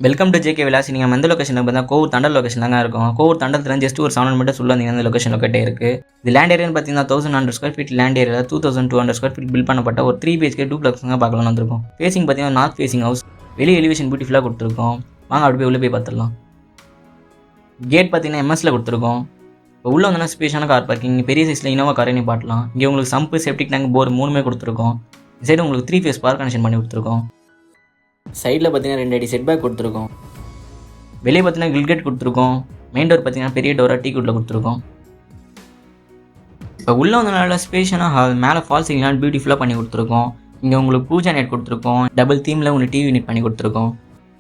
Welcome to JK Vilas. நீங்கள் எந்த லொக்கேஷனில் பார்த்தா கோவூர் தண்டல் லொக்கேஷன் தாங்க இருக்கும். கோவூர் தண்டத்தில் ஜஸ்ட் ஒரு 700 மீட்டர் உள்ள வந்தீங்கன்னா இந்த லொக்கேஷன் லொக்கேட்டே இருக்குது. இது லேண்ட் ஏரியான்னு பார்த்தீங்கன்னா 1100 ஸ்கொயர் ஃபீட் லேண்ட் ஏரியாவில் 2200 ஸ்கொயர் ஃபீட் பில் பண்ணப்பட்ட ஒரு 3 BHK டூப்ளெக்ஸுங்க பார்க்கலாம் வந்திருக்கும். ஃபேசிங் பார்த்தீங்கன்னா நார்த் ஃபேசிங் ஹவுஸ். வெளியே எலிவேஷன் பியூட்டிஃபுல்லாக கொடுத்துருக்கோம். வாங்க அப்படி போய் உள்ளே போய் பார்த்துடலாம். கேட் பார்த்தீங்கன்னா எம்எஸ்ல கொடுத்துருக்கோம். இப்போ உள்ள வந்தோன்னா ஸ்பேஷான கார் பார்க்கிங், பெரிய சைஸில் இனோவா காரை நிப்பாட்டலாம். இங்கே உங்களுக்கு சம்பு, செப்டிக் டேங்க், போர் 3மே கொடுத்துருக்கோம். இந்த சைடு உங்களுக்கு 3 ஃபேஸ் பவர் கனெக்ஷன் பண்ணி கொடுத்துருக்கோம். சைடில் பார்த்தீங்கன்னா 2 அடி செட் பேக் கொடுத்துருக்கோம். வெளியே பார்த்தீங்கன்னா கில்கேட் கொடுத்துருக்கோம். மெயின் டோர் பார்த்தீங்கன்னா பெரிய டோராக டீ குட்டில் கொடுத்துருக்கோம். இப்போ உள்ளே வந்து நல்ல ஸ்பேஷனாக ஹால், மேலே ஃபால் சீலிங்லாம் பியூட்டிஃபுல்லாக பண்ணி கொடுத்துருக்கோம். இங்கே உங்களுக்கு பூஜா நெட் கொடுத்துருக்கோம். டபுள் தீமில் உங்களுக்கு டிவி யூனிட் பண்ணி கொடுத்துருக்கோம்.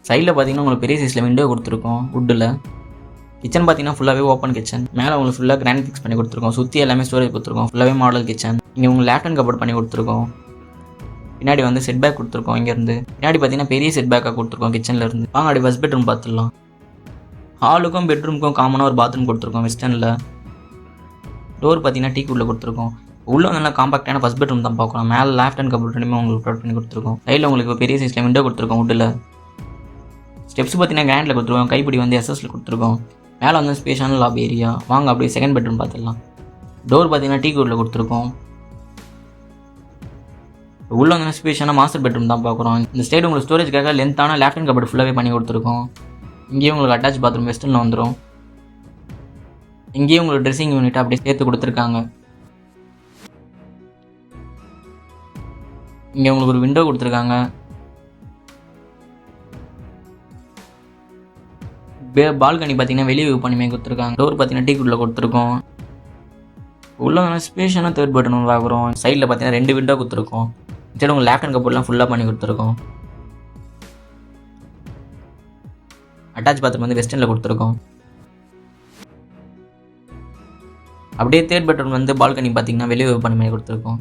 சைடில் பார்த்தீங்கன்னா உங்களுக்கு பெரிய சைஸில் விண்டோ கொடுத்துருக்கோம் வுட்டில். கிச்சன் பார்த்தீங்கன்னா ஃபுல்லாகவே ஓப்பன் கிச்சன். மேலே உங்களுக்கு ஃபுல்லாக கிரானைட் ஃபிக்ஸ் பண்ணி கொடுத்துருக்கோம். சுற்றி எல்லாமே ஸ்டோரேஜ் கொடுத்துருக்கோம். ஃபுல்லாகவே மாடல் கிச்சன். இங்கே உங்களுக்கு லேஃப்ட் அண்ட் கபோர்ட் பண்ணி கொடுத்துருக்கோம். பின்னாடி வந்து செட் பேக் கொடுத்துருக்கோம். இங்கேருந்து பின்னாடி பார்த்தீங்கன்னா பெரிய செட் பேக்காக கொடுத்துருக்கோம் கிச்சன்லேருந்து. வாங்க அப்படி ஃபஸ்ட் பெட்ரூம் பார்த்துடலாம். ஹாலுக்கும் பெட்ரூமுக்கும் காமனாக ஒரு பாத்ரூம் கொடுத்துருக்கோம் வெஸ்டர்னில். டோர் பார்த்தீங்கன்னா டீ குட்டில் கொடுத்துருக்கோம். உள்ளே வந்து நல்லா காம்பாக்டான ஃபஸ்ட் பெட்ரூம் தான் பார்க்கலாம். மேலே லேஃப்ட் அண்ட் கபோர்ட் ரெண்டுமே உங்களுக்கு ப்ரொவைட் பண்ணி கொடுத்துருக்கோம். சைடில் உங்களுக்கு பெரிய சைஸில் விண்டோ கொடுத்துருக்கோம் வுட்டில். ஸ்டெப்ஸ் பார்த்தீங்கன்னா கிரானைட்டில் கொடுத்துருக்கோம். கைப்பிடி வந்து எஸ்எஸ்ல கொடுத்துருக்கோம். மேலே வந்து ஸ்பேஷான லாப் ஏரியா. வாங்க அப்படியே செகண்ட் பெட்ரூம் பார்த்துடலாம். டோர் பார்த்தீங்கன்னா டீ குட்டில் கொடுத்துருக்கோம். உள்ள வந்து ஸ்பேஷான மாஸ்டர் பெட்ரூம் தான் பார்க்குறோம். இந்த சைடு உங்களுக்கு ஸ்டோரேஜ்க்காக லென்த்தான லேஃப்ட் அண்ட் கபோர்ட் ஃபுல்லாகவே பண்ணி கொடுத்துருக்கோம். இங்கேயும் உங்களுக்கு அட்டாச் பாத்ரூம் வெஸ்டர்னில் வந்துடும். இங்கேயும் உங்களுக்கு ட்ரெஸ்ஸிங் யூனிட் அப்படியே சேர்த்து கொடுத்துருக்காங்க. இங்கே உங்களுக்கு ஒரு விண்டோ கொடுத்துருக்காங்க. பால்கனி பார்த்தீங்கன்னா வெளியே வியூ பண்ணிமே கொடுத்துருக்காங்க. டோர் பார்த்தீங்கன்னா டீ குட்டில் கொடுத்துருக்கோம். உள்ள ஸ்பேஷான தேர்ட் பெட்ரூம் பார்க்குறோம். சைடில் பார்த்தீங்கன்னா 2 விண்டோ கொடுத்துருக்கோம். சைடு உங்களுக்கு லேஃப்ட் அண்ட் கபோர்ட்லாம் ஃபுல்லாக பண்ணி கொடுத்துருக்கோம். அட்டாச் பாத்ரூம் வந்து வெஸ்டர்னில் கொடுத்துருக்கோம். அப்படியே தேர்ட் பெட்ரூம் வந்து பால்கனி பார்த்தீங்கன்னா வெளியே வியூ பண்ணி கொடுத்துருக்கோம்.